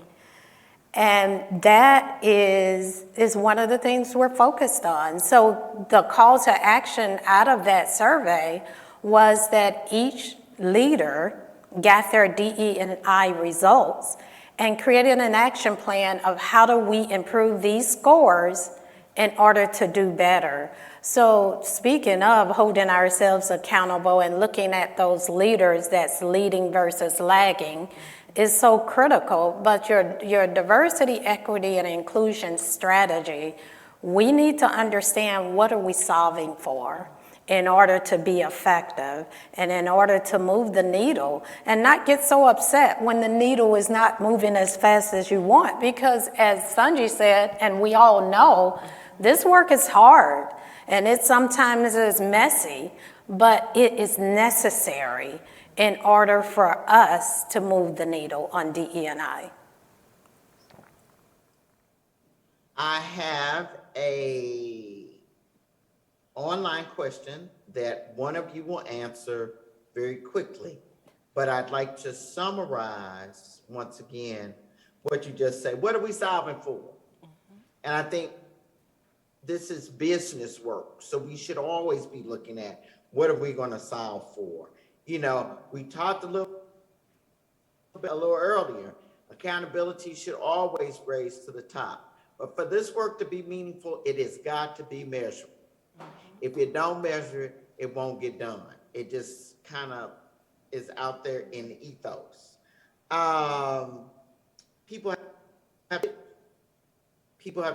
And that is one of the things we're focused on. So the call to action out of that survey was that each leader got their DE&I results and created an action plan of how do we improve these scores in order to do better. So speaking of holding ourselves accountable and looking at those leaders that's leading versus lagging is so critical, but your diversity, equity, and inclusion strategy, we need to understand what are we solving for in order to be effective and in order to move the needle, and not get so upset when the needle is not moving as fast as you want, because as Sanji said, and we all know, this work is hard and it sometimes is messy, but it is necessary in order for us to move the needle on DE&I. I have a online question that one of you will answer very quickly, but I'd like to summarize once again what you just said. What are we solving for? And I think this is business work, so we should always be looking at what are we going to solve for. You know, we talked a little earlier, accountability should always raise to the top. But for this work to be meaningful, it has got to be measurable. If you don't measure it, it won't get done. It just kind of is out there in the ethos. People have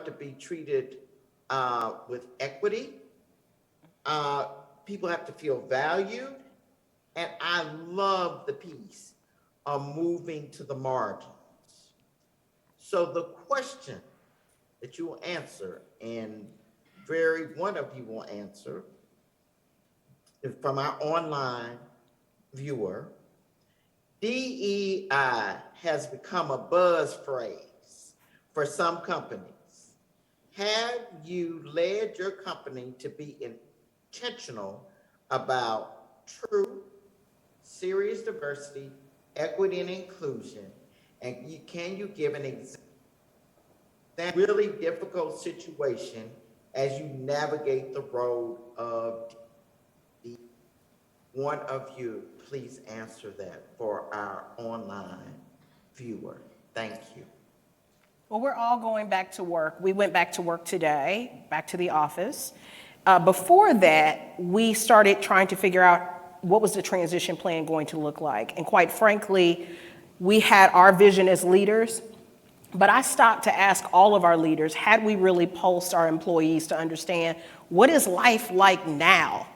to be treated with equity. People have to feel valued. And I love the piece of moving to the margins. So the question that you will answer, and one of you will answer, is from our online viewer. DEI has become a buzz phrase for some companies. Have you led your company to be intentional about true, serious diversity, equity, and inclusion? And can you give an example of that really difficult situation as you navigate the road of DEI? One of you, please answer that for our online viewer. Thank you. Well, we're all going back to work. We went back to work today, back to the office. Before that, we started trying to figure out what was the transition plan going to look like. And quite frankly, we had our vision as leaders, but I stopped to ask all of our leaders, had we really pulsed our employees to understand what is life like now?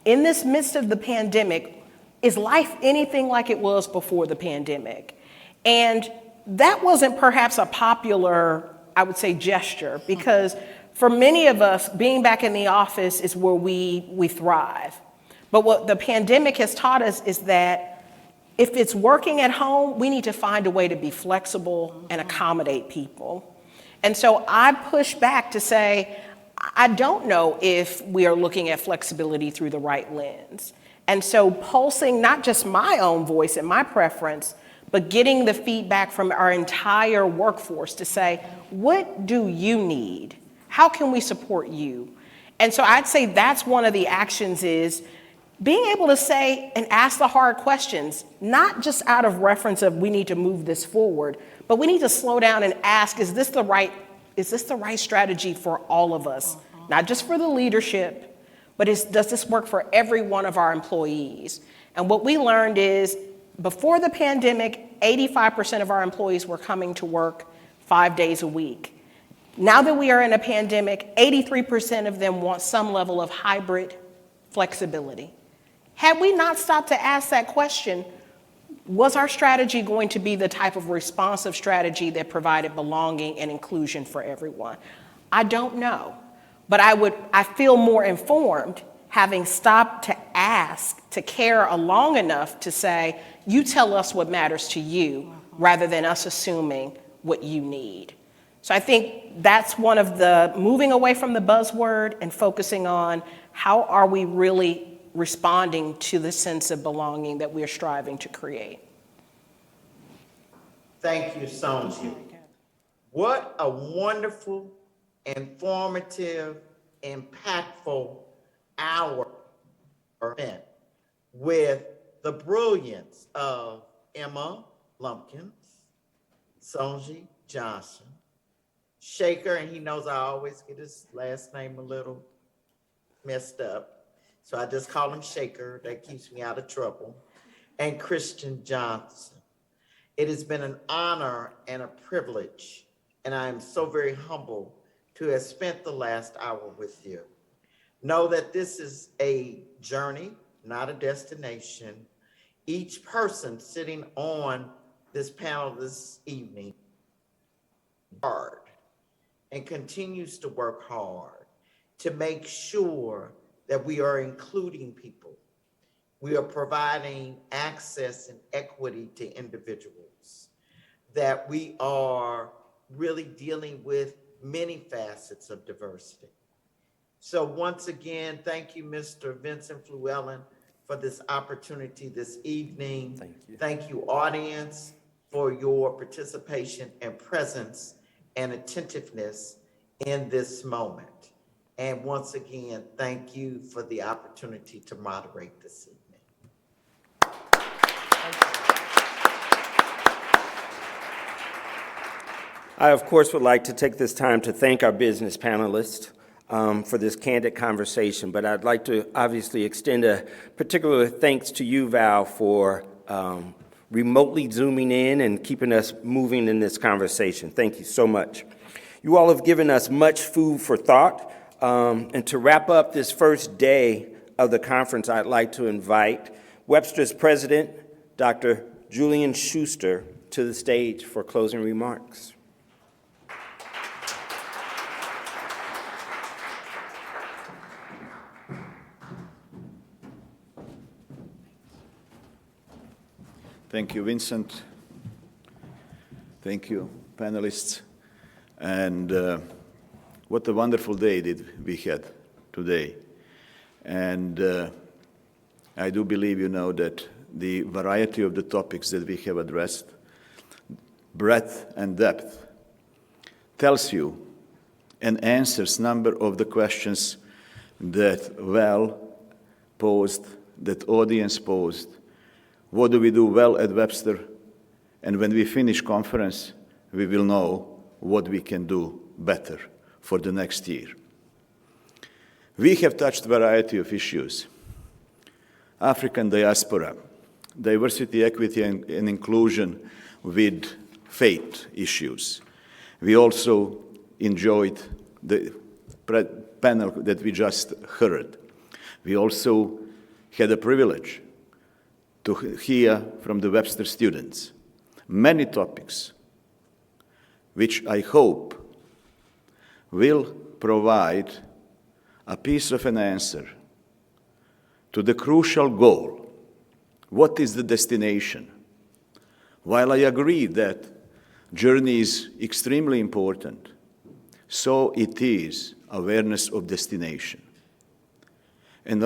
In this midst of the pandemic, is life anything like it was before the pandemic? And that wasn't perhaps a popular, I would say, gesture, because for many of us, being back in the office is where we thrive. But what the pandemic has taught us is that if it's working at home, we need to find a way to be flexible and accommodate people. And so I push back to say, I don't know if we are looking at flexibility through the right lens. And so pulsing not just my own voice and my preference, but getting the feedback from our entire workforce to say, what do you need? How can we support you? And so I'd say that's one of the actions is being able to say and ask the hard questions, not just out of reference of we need to move this forward, but we need to slow down and ask, is this the right strategy for all of us? Not just for the leadership, but does this work for every one of our employees? And what we learned is before the pandemic, 85% of our employees were coming to work 5 days a week. Now that we are in a pandemic, 83% of them want some level of hybrid flexibility. Had we not stopped to ask that question, was our strategy going to be the type of responsive strategy that provided belonging and inclusion for everyone? I don't know, but I feel more informed having stopped to ask, to care long enough to say, you tell us what matters to you rather than us assuming what you need. So I think that's one of the moving away from the buzzword and focusing on how are we really responding to the sense of belonging that we're striving to create. Thank you, Sonji. What a wonderful, informative, impactful hour spent with the brilliance of Emma Lumpkins, Sonji Johnson, Sekhar, and he knows I always get his last name a little messed up. So I just call him Sekhar. That keeps me out of trouble. And Christian Johnson. It has been an honor and a privilege, and I am so very humble to have spent the last hour with you. Know that this is a journey, not a destination. Each person sitting on this panel this evening hard and continues to work hard to make sure that we are including people. We are providing access and equity to individuals, that we are really dealing with many facets of diversity. So once again, thank you, Mr. Vincent Fluellen, for this opportunity this evening. Thank you. Thank you, audience, for your participation and presence and attentiveness in this moment. And once again, thank you for the opportunity to moderate this evening. I, of course, would like to take this time to thank our business panelists for this candid conversation, but I'd like to obviously extend a particular thanks to you, Val, for remotely zooming in and keeping us moving in this conversation. Thank you so much. You all have given us much food for thought, and to wrap up this first day of the conference, I'd like to invite Webster's president, Dr. Julian Schuster, to the stage for closing remarks. Thank you, Vincent. Thank you, panelists. And what a wonderful day we had today. And I do believe you know that the variety of the topics that we have addressed, breadth and depth, tells you and answers number of the questions that Val posed, that audience posed. What do we do well at Webster? And when we finish conference, we will know what we can do better for the next year. We have touched a variety of issues. African diaspora, diversity, equity, and inclusion with faith issues. We also enjoyed the panel that we just heard. We also had a privilege to hear from the Webster students many topics which I hope will provide a piece of an answer to the crucial goal. What is the destination? While I agree that journey is extremely important, so it is awareness of destination. And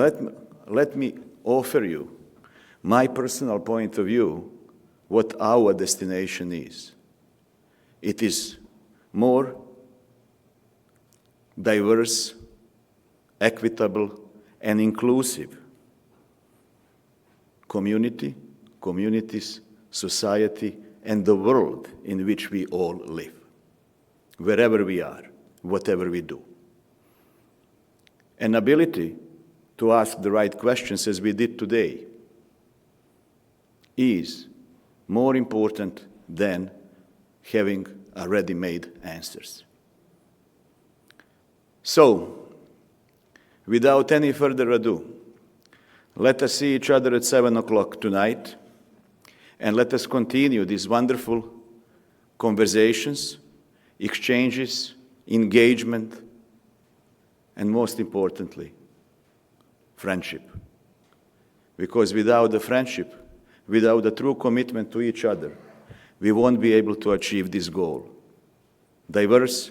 let me offer you my personal point of view, what our destination is. It is more diverse, equitable, and inclusive community, communities, society, and the world in which we all live, wherever we are, whatever we do. An ability to ask the right questions, as we did today, is more important than having a ready-made answers. So, without any further ado, let us see each other at 7 o'clock tonight, and let us continue these wonderful conversations, exchanges, engagement, and most importantly, friendship. Because without the friendship, without a true commitment to each other, we won't be able to achieve this goal. Diverse,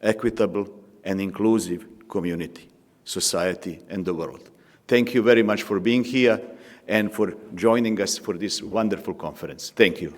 equitable, and inclusive community, society, and the world. Thank you very much for being here and for joining us for this wonderful conference. Thank you.